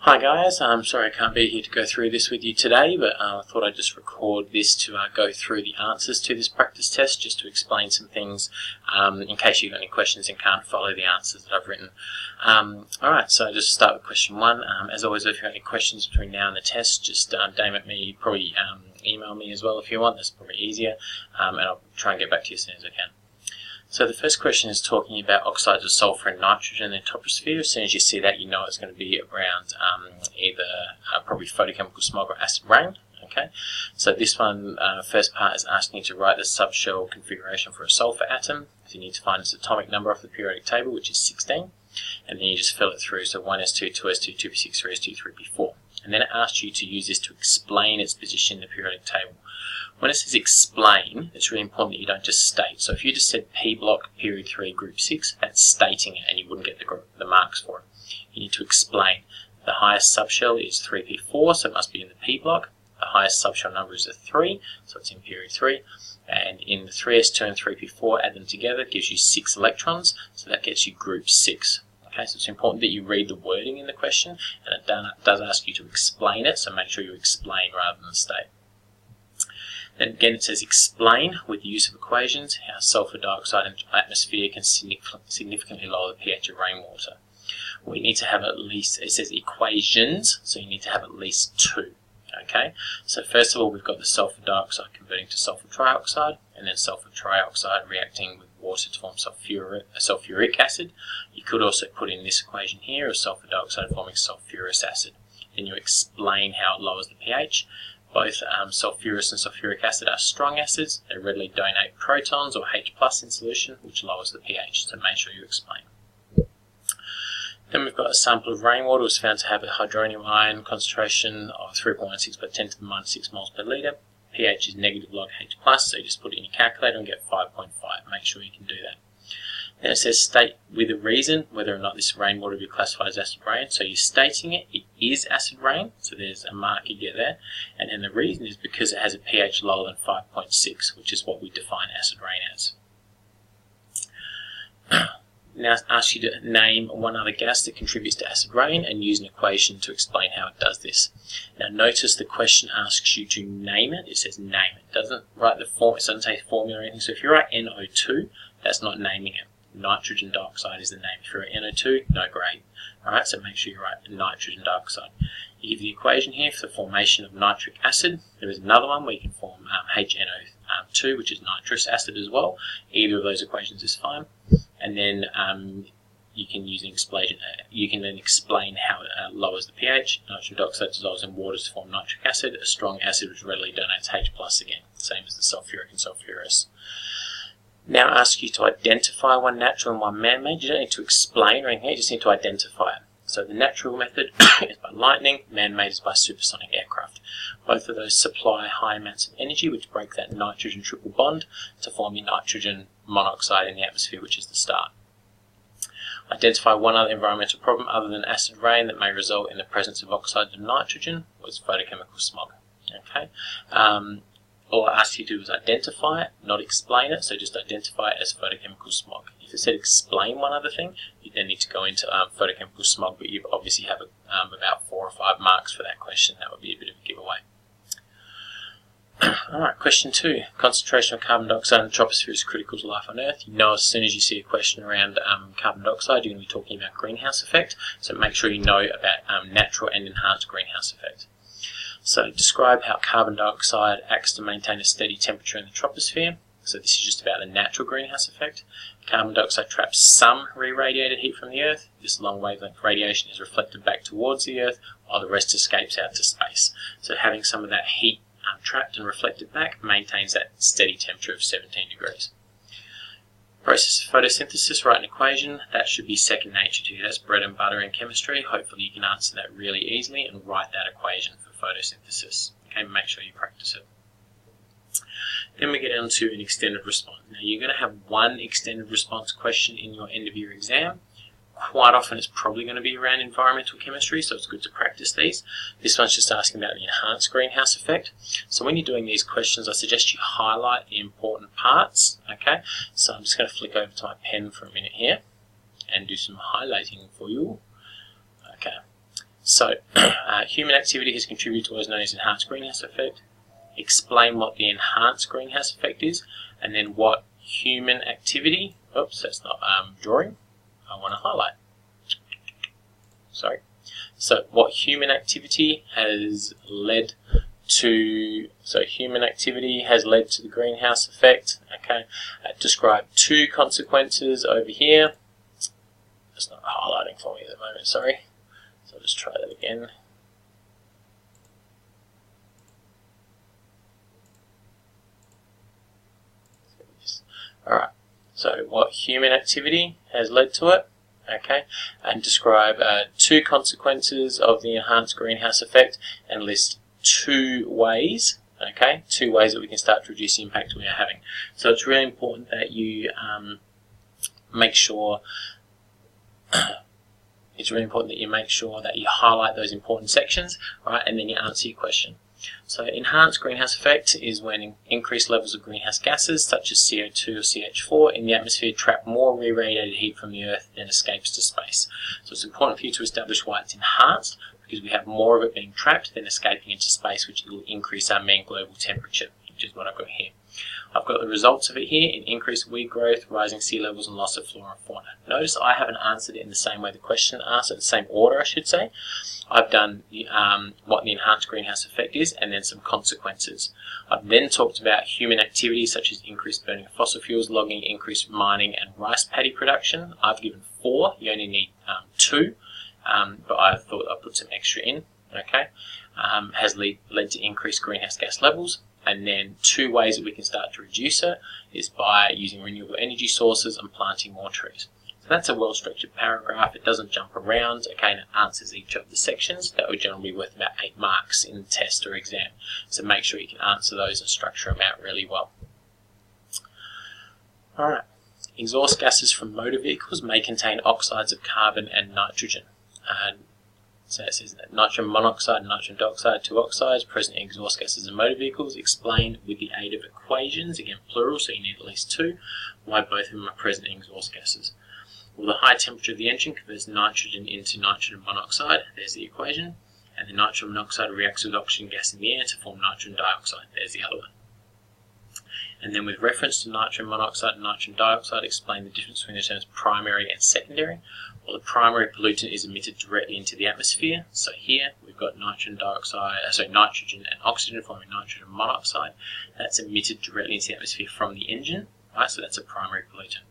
Hi guys, I'm sorry I can't be here to go through this with you today, but I thought I'd just record this to go through the answers to this practice test, just to explain some things in case you've got any questions and can't follow the answers that I've written. Alright, so just start with question 1. As always, if you've got any questions between now and the test, just aim at me, probably email me as well if you want, that's probably easier, and I'll try and get back to you as soon as I can. So the first question is talking about oxides of sulfur and nitrogen in the troposphere. As soon as you see that, you know it's going to be around either probably photochemical smog or acid rain. Okay, so this one, first part is asking you to write the subshell configuration for a sulfur atom. So you need to find its atomic number off the periodic table, which is 16, and then you just fill it through. So 1s2, 2s2, 2p6, 3s2, 3p4. And then it asks you to use this to explain its position in the periodic table. When it says explain, it's really important that you don't just state. So if you just said P block, period 3, group 6, that's stating it and you wouldn't get the marks for it. You need to explain. The highest subshell is 3p4, so it must be in the P block. The highest subshell number is a 3, so it's in period 3. And in the 3s2 and 3p4, add them together, gives you 6 electrons, so that gets you group 6. Okay, so it's important that you read the wording in the question, and it does ask you to explain it, so make sure you explain rather than state. Then again it says explain with the use of equations how sulfur dioxide in the atmosphere can significantly lower the pH of rainwater. We need to have at least, it says equations, so you need to have at least 2. Okay, so first of all we've got the sulfur dioxide converting to sulfur trioxide, and then sulfur trioxide reacting with water to form sulfuric acid. You could also put in this equation here of sulfur dioxide forming sulfurous acid. Then you explain how it lowers the pH. Both sulfurous and sulfuric acid are strong acids. They readily donate protons or H+ in solution, which lowers the pH, so make sure you explain. Then we've got a sample of rainwater was found to have a hydronium ion concentration of 3.16 per 10 to the minus 6 moles per litre. pH is negative log H+, so you just put it in your calculator and get 5.5. Make sure you can do that. Then it says state with a reason whether or not this rainwater will be classified as acid rain. So you're stating it is acid rain, so there's a mark you get there. And then the reason is because it has a pH lower than 5.6, which is what we define acid rain as. Now it asks you to name one other gas that contributes to acid rain and use an equation to explain how it does this. Now notice the question asks you to name it. It says name it. It doesn't write the form, it doesn't say formula or anything. So if you write NO2, that's not naming it. Nitrogen dioxide is the name. If you're at NO2, no grade. Alright, so make sure you write nitrogen dioxide. You give the equation here for the formation of nitric acid. There is another one where you can form HNO2, which is nitrous acid as well. Either of those equations is fine. And then you can use an explanation. You can then explain how it lowers the pH. Nitrogen dioxide dissolves in water to form nitric acid, a strong acid which readily donates H+ again, same as the sulfuric and sulfurous. Now ask you to identify one natural and one man-made. You don't need to explain or anything, you just need to identify it. So the natural method is by lightning, man-made is by supersonic aircraft. Both of those supply high amounts of energy which break that nitrogen triple bond to form your nitrogen monoxide in the atmosphere, which is the start. Identify one other environmental problem other than acid rain that may result in the presence of oxides of nitrogen, was photochemical smog. Okay. All I ask you to do is identify it, not explain it, so just identify it as photochemical smog. If it said explain one other thing, you then need to go into photochemical smog, but you obviously have about 4 or 5 marks for that question. That would be a bit of a giveaway. Alright, question 2. Concentration of carbon dioxide in the troposphere is critical to life on Earth. You know as soon as you see a question around carbon dioxide, you're going to be talking about greenhouse effect, so make sure you know about natural and enhanced greenhouse effect. So describe how carbon dioxide acts to maintain a steady temperature in the troposphere. So this is just about the natural greenhouse effect. Carbon dioxide traps some re-radiated heat from the Earth. This long wavelength radiation is reflected back towards the Earth, while the rest escapes out to space. So having some of that heat trapped and reflected back maintains that steady temperature of 17 degrees. Process of photosynthesis, write an equation. That should be second nature to you. That's bread and butter in chemistry. Hopefully you can answer that really easily and write that equation for photosynthesis. Okay, make sure you practice it. Then we get on to an extended response. Now you're going to have one extended response question in your end of year exam. Quite often it's probably going to be around environmental chemistry, so it's good to practice these. This one's just asking about the enhanced greenhouse effect. So when you're doing these questions, I suggest you highlight the important parts. Okay, so I'm just going to flick over to my pen for a minute here and do some highlighting for you. Okay, So, human activity has contributed to what is known as enhanced greenhouse effect. Explain what the enhanced greenhouse effect is, and then what human activity, oops, that's not drawing, I want to highlight. Sorry. So, what human activity has led to, human activity has led to the greenhouse effect, okay. Describe two consequences over here. It's not highlighting for me at the moment, sorry. So I'll just try that again. Alright, so what human activity has led to it, okay, and describe two consequences of the enhanced greenhouse effect and list two ways, okay, two ways that we can start to reduce the impact we are having. So it's really important that you make sure that you highlight those important sections, right, and then you answer your question. So enhanced greenhouse effect is when increased levels of greenhouse gases such as CO2 or CH4 in the atmosphere trap more re-radiated heat from the Earth than escapes to space. So it's important for you to establish why it's enhanced, because we have more of it being trapped than escaping into space, which will increase our mean global temperature, which is what I've got here. I've got the results of it here in increased weed growth, rising sea levels, and loss of flora and fauna. Notice I haven't answered it in the same way the question asked, in the same order I should say. I've done what the enhanced greenhouse effect is and then some consequences. I've then talked about human activities such as increased burning of fossil fuels, logging, increased mining, and rice paddy production. I've given 4, you only need 2, but I thought I'd put some extra in, okay. Has led to increased greenhouse gas levels. And then 2 ways that we can start to reduce it is by using renewable energy sources and planting more trees. So that's a well-structured paragraph. It doesn't jump around, okay, and it answers each of the sections. That would generally be worth about 8 marks in the test or exam. So make sure you can answer those and structure them out really well. Alright, exhaust gases from motor vehicles may contain oxides of carbon and nitrogen. So it says that nitrogen monoxide and nitrogen dioxide, 2 oxides, present in exhaust gases in motor vehicles, explained with the aid of equations, again plural, so you need at least 2, why both of them are present in exhaust gases. Well, the high temperature of the engine converts nitrogen into nitrogen monoxide, there's the equation, and the nitrogen monoxide reacts with oxygen gas in the air to form nitrogen dioxide, there's the other one. And then with reference to nitrogen monoxide and nitrogen dioxide, explain the difference between the terms primary and secondary. Well, the primary pollutant is emitted directly into the atmosphere. So here we've got nitrogen and oxygen forming nitrogen monoxide. That's emitted directly into the atmosphere from the engine, right? So that's a primary pollutant.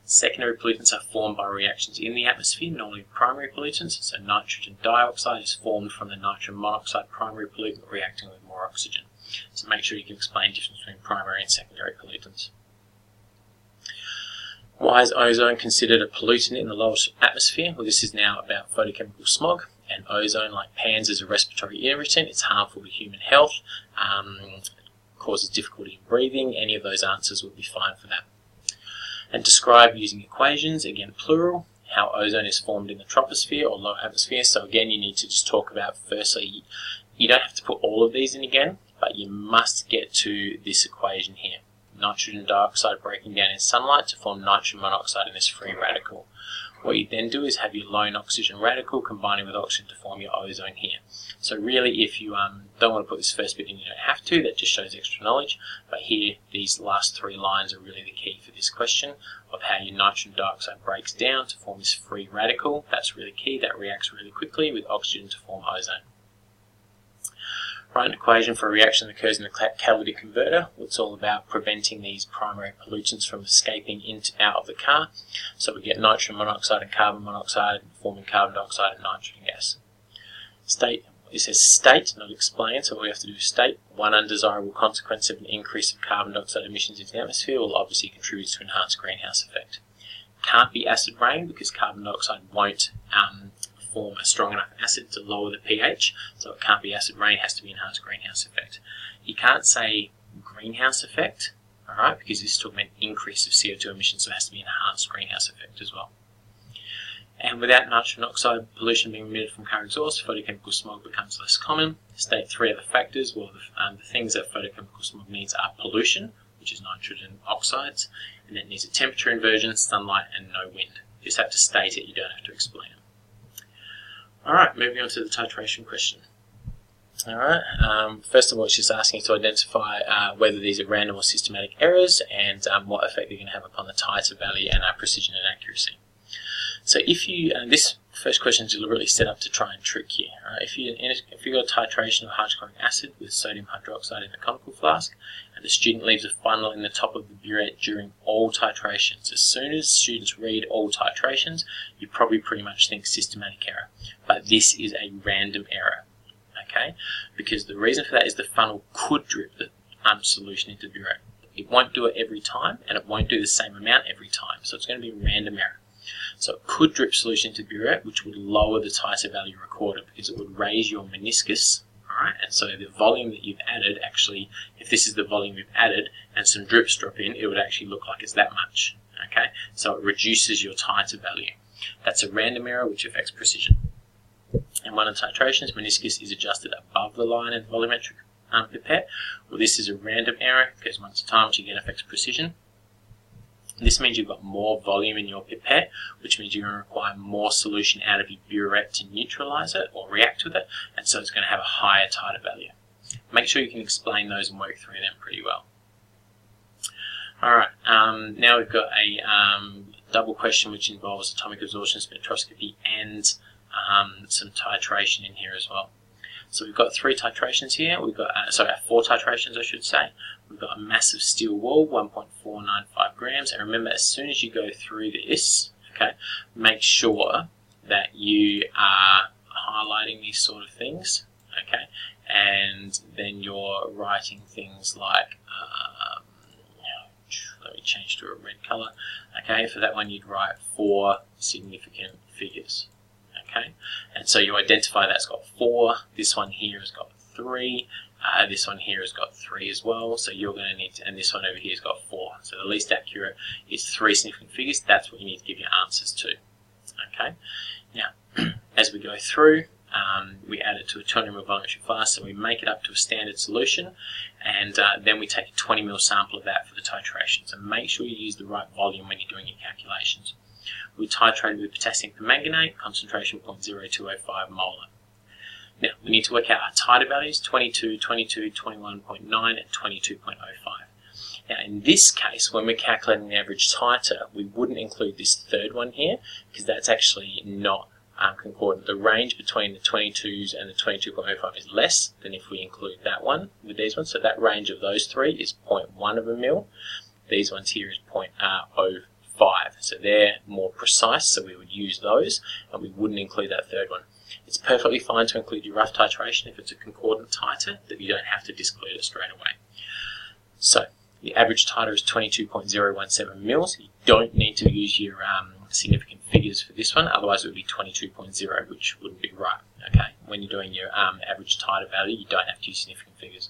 Secondary pollutants are formed by reactions in the atmosphere, normally primary pollutants. So nitrogen dioxide is formed from the nitrogen monoxide primary pollutant reacting with more oxygen. So make sure you can explain the difference between primary and secondary pollutants. Why is ozone considered a pollutant in the lower atmosphere? Well, this is now about photochemical smog, and ozone, like PANS, is a respiratory irritant. It's harmful to human health, causes difficulty in breathing. Any of those answers would be fine for that. And describe using equations, again plural, how ozone is formed in the troposphere or lower atmosphere. So again, you need to just talk about, firstly, you don't have to put all of these in again, but you must get to this equation here. Nitrogen dioxide breaking down in sunlight to form nitrogen monoxide in this free radical. What you then do is have your lone oxygen radical combining with oxygen to form your ozone here. So really, if you don't want to put this first bit in, you don't have to. That just shows extra knowledge. But here, these last 3 lines are really the key for this question of how your nitrogen dioxide breaks down to form this free radical. That's really key. That reacts really quickly with oxygen to form ozone. Write an equation for a reaction that occurs in the catalytic converter. It's all about preventing these primary pollutants from escaping out of the car. So we get nitrogen monoxide and carbon monoxide forming carbon dioxide and nitrogen gas. State, it says state, not explain, so all we have to do is state. One undesirable consequence of an increase of carbon dioxide emissions into the atmosphere will obviously contribute to enhanced greenhouse effect. Can't be acid rain because carbon dioxide won't form a strong enough acid to lower the pH, so it can't be acid rain, it has to be enhanced greenhouse effect. You can't say greenhouse effect, alright, because this is talking about increase of CO2 emissions, so it has to be enhanced greenhouse effect as well. And without nitrogen oxide pollution being emitted from car exhaust, photochemical smog becomes less common. State 3 other factors. Well, the things that photochemical smog needs are pollution, which is nitrogen oxides, and it needs a temperature inversion, sunlight, and no wind. You just have to state it, you don't have to explain it. Alright, moving on to the titration question. Alright, first of all, it's just asking you to identify whether these are random or systematic errors and what effect they're going to have upon the titer value and precision and accuracy. So if you, this first question is deliberately set up to try and trick you. Right? If you've got a titration of hydrochloric acid with sodium hydroxide in a conical flask, and the student leaves a funnel in the top of the burette during all titrations, as soon as students read all titrations, you probably pretty much think systematic error. But this is a random error, okay? Because the reason for that is the funnel could drip the solution into the burette. It won't do it every time, and it won't do the same amount every time, so it's going to be a random error. So it could drip solution into burette, which would lower the titer value recorded because it would raise your meniscus, alright? And so the volume that you've added, actually, if this is the volume you've added and some drips drop in, it would actually look like it's that much, okay? So it reduces your titer value. That's a random error which affects precision. In one of the titrations, meniscus is adjusted above the line in the volumetric pipette. Well, this is a random error because once a time which again affects precision. This means you've got more volume in your pipette, which means you're going to require more solution out of your burette to neutralize it or react with it, and so it's going to have a higher titer value. Make sure you can explain those and work through them pretty well. Alright, now we've got a double question which involves atomic absorption spectroscopy and some titration in here as well. So we've got 3 titrations here. We've got, 4 titrations I should say. We've got a massive steel wall, 1.495 grams. And remember, as soon as you go through this, okay, make sure that you are highlighting these sort of things, okay, and then you're writing things like, let me change to a red color, okay, for that one you'd write 4 significant figures. Okay, and so you identify that's got 4, this one here has got 3, this one here has got 3 as well, so you're going to need to, and this one over here has got 4. So the least accurate is 3 significant figures. That's what you need to give your answers to. Okay, now as we go through, we add it to a 200 ml volumetric flask, so we make it up to a standard solution, and then we take a 20 ml sample of that for the titration. So make sure you use the right volume when you're doing your calculations. We titrated with potassium permanganate, concentration 0.0205 molar. Now, we need to work out our titer values, 22, 22, 21.9, and 22.05. Now, in this case, when we're calculating the average titer, we wouldn't include this third one here, because that's actually not concordant. The range between the 22s and the 22.05 is less than if we include that one with these ones. So that range of those 3 is 0.1 of a mil. These ones here is 0.05. So they're more precise, so we would use those, and we wouldn't include that third one. It's perfectly fine to include your rough titration if it's a concordant titer, that you don't have to disclude it straight away. So the average titer is 22.017 mils. You don't need to use your significant figures for this one, otherwise it would be 22.0, which wouldn't be right. Okay, when you're doing your average titer value, you don't have to use significant figures.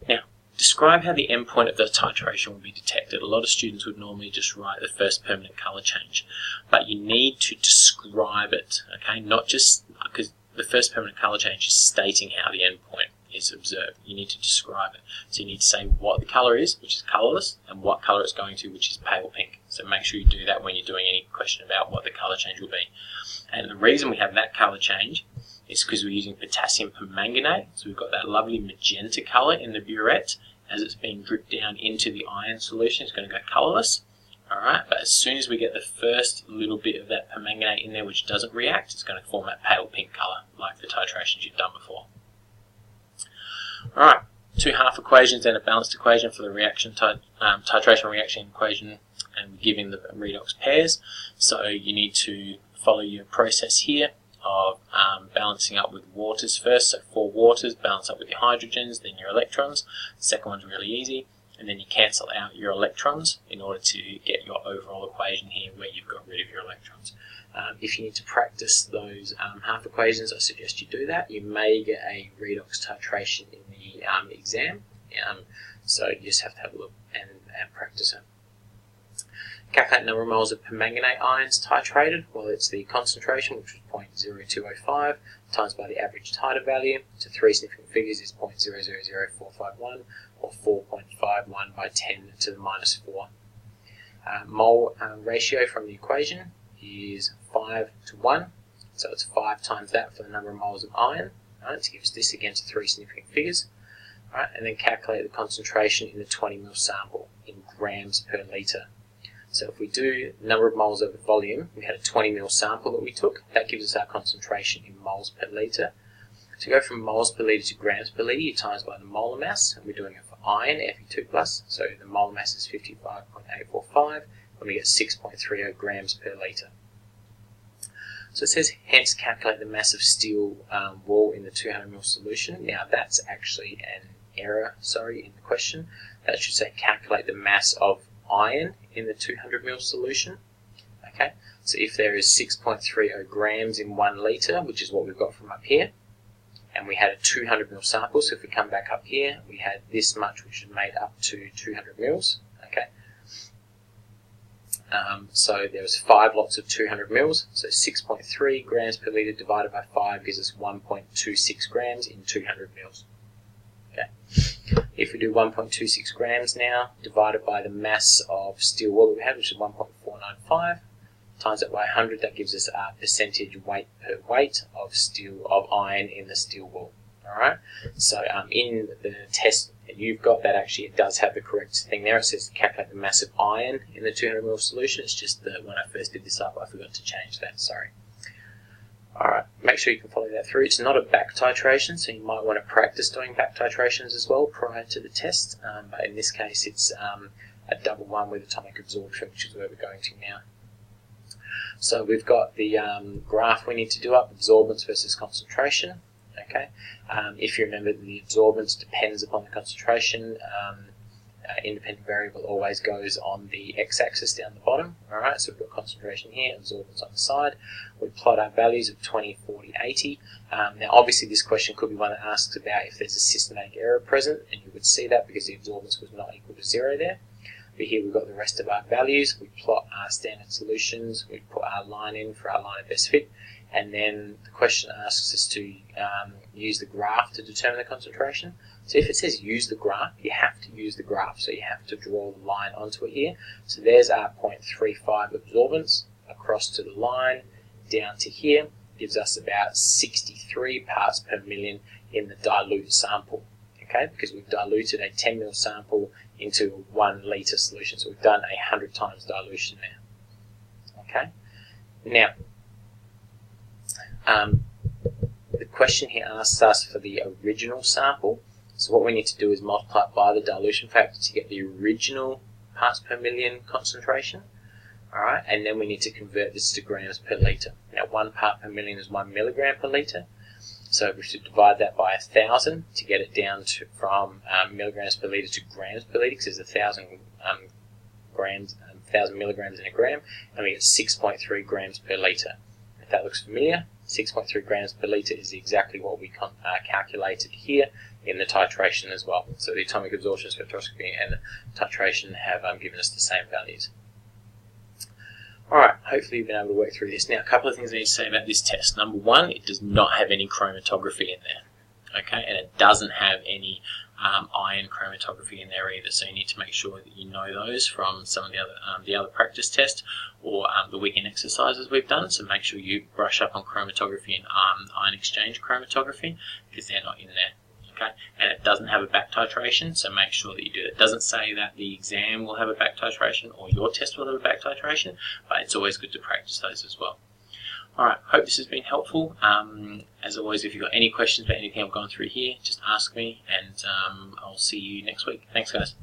Now, describe how the endpoint of the titration will be detected. A lot of students would normally just write the first permanent colour change, but you need to describe it, okay? Not just because the first permanent colour change is stating how the endpoint is observed. You need to describe it. So you need to say what the colour is, which is colourless, and what colour it's going to, which is pale pink. So make sure you do that when you're doing any question about what the colour change will be. And the reason we have that colour change is because we're using potassium permanganate. So we've got that lovely magenta colour in the burette. As it's being dripped down into the iron solution, it's going to go colourless. Alright, but as soon as we get the first little bit of that permanganate in there which doesn't react, it's going to form that pale pink colour, like the titrations you've done before. Alright, 2 half equations and a balanced equation for the reaction titration reaction equation, and we're giving the redox pairs. So you need to follow your process here of balancing up with waters first. So 4 waters, balance up with your hydrogens, then your electrons. The second one's really easy, and then you cancel out your electrons in order to get your overall equation here where you've got rid of your electrons. If you need to practice those half equations, I suggest you do that. You may get a redox titration in the exam, so you just have to have a look and practice it. Calculate number of moles of permanganate ions titrated. Well, it's the concentration, which was 0.0205, times by the average titer value. So 3 significant figures is 0.000451, or 4.51 by 10 to the minus 4. Mole ratio from the equation is 5 to 1. So it's 5 times that for the number of moles of iron, right, to give us this against 3 significant figures. Right, and then calculate the concentration in the 20 ml sample in grams per litre. So if we do number of moles over volume, we had a 20 ml sample that we took, that gives us our concentration in moles per litre. To go from moles per litre to grams per litre, you times by the molar mass, and we're doing it for iron, Fe2+, so the molar mass is 55.845, and we get 6.30 grams per litre. So it says, hence calculate the mass of steel wool in the 200 ml solution. Now that's actually an error, in the question. That should say calculate the mass of iron in the 200 ml solution. Okay, so if there is 6.30 grams in 1 litre, which is what we've got from up here, and we had a 200 ml sample, so if we come back up here, we had this much, which is made up to 200 mils. Okay, so there was 5 lots of 200 mils, so 6.3 grams per litre divided by 5 gives us 1.26 grams in 200 mils. Okay. If we do 1.26 grams now, divided by the mass of steel wool that we had, which is 1.495, times that by 100, that gives us our percentage weight per weight of iron in the steel wool. Alright, so in the test that you've got, that actually it does have the correct thing there. It says calculate the mass of iron in the 200 ml solution. It's just that when I first did this up, I forgot to change that, sorry. Alright, make sure you can follow that through. It's not a back titration, so you might want to practice doing back titrations as well prior to the test, but in this case it's a double one with atomic absorption, which is where we're going to now. So we've got the graph we need to do up, absorbance versus concentration. Okay, if you remember, the absorbance depends upon the concentration. Independent variable always goes on the x-axis down the bottom. Alright, so we've got concentration here, absorbance on the side. We plot our values of 20, 40, 80. Now obviously this question could be one that asks about if there's a systematic error present, and you would see that because the absorbance was not equal to 0 there. But here we've got the rest of our values. We plot our standard solutions, we put our line in for our line of best fit, and then the question asks us to use the graph to determine the concentration. So if it says use the graph, you have to use the graph. So you have to draw the line onto it here. So there's our 0.35 absorbance across to the line, down to here, gives us about 63 parts per million in the dilute sample. Okay, because we've diluted a 10 ml sample into a 1 litre solution. So we've done 100 times dilution there. Okay, now the question here asks us for the original sample. So what we need to do is multiply it by the dilution factor to get the original parts per million concentration. Alright, and then we need to convert this to grams per litre. Now 1 part per million is 1 milligram per litre. So we should divide that by 1,000 to get it down to from milligrams per litre to grams per litre, because there's 1,000 grams, 1,000 milligrams in a gram, and we get 6.3 grams per litre. If that looks familiar, 6.3 grams per litre is exactly what we calculated here in the titration as well. So the atomic absorption spectroscopy and the titration have given us the same values. Alright, hopefully you've been able to work through this. Now, a couple of things I need to say about this test. Number one, it does not have any chromatography in there. Okay, and it doesn't have any iron chromatography in there either, so you need to make sure that you know those from some of the other practice tests or the weekend exercises we've done. So make sure you brush up on chromatography and ion exchange chromatography, because they're not in there. Okay, and it doesn't have a back titration, so make sure that you do it. It doesn't say that the exam will have a back titration or your test will have a back titration, but it's always good to practice those as well. Alright, hope this has been helpful. As always, if you've got any questions about anything I've gone through here, just ask me, and I'll see you next week. Thanks, guys.